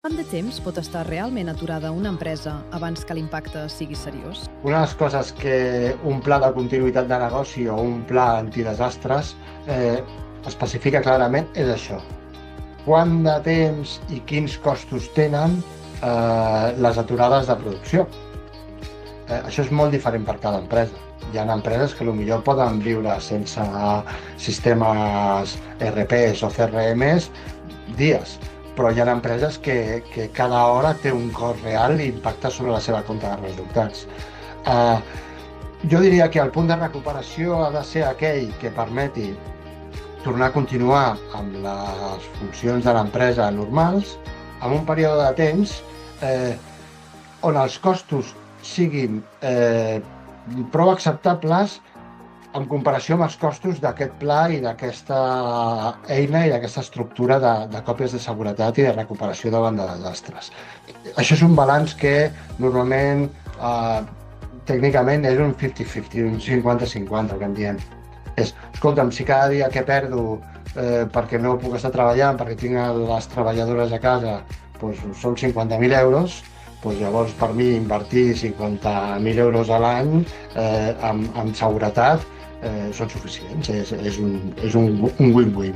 Quant de temps pot estar realment aturada una empresa abans que l'impacte sigui seriós? Una de les coses que un pla de continuïtat de negoci o un pla antidesastres especifica clarament és això. Quant de temps i quins costos tenen les aturades de producció. Això és molt diferent per cada empresa. Hi ha empreses que potser poden viure sense sistemes ERPs o CRMs dies, però hi ha empreses que cada hora té un cost real i impacta sobre la seva compte de resultats. Jo diria que el punt de recuperació ha de ser aquell que permeti tornar a continuar amb les funcions de l'empresa normals en un període de temps on els costos siguin prou acceptables en comparació amb els costos d'aquest pla i d'aquesta eina i d'aquesta estructura de còpies de seguretat i de recuperació davant de desastres. Això és un balanç que normalment tècnicament és un 50-50, un 50-50, que en diem. Escolta'm, si cada dia que perdo perquè no puc estar treballant, perquè tinc les treballadores a casa, doncs són 50.000 euros, doncs llavors per mi invertir 50.000 euros a l'any en seguretat són suficients, és un win-win.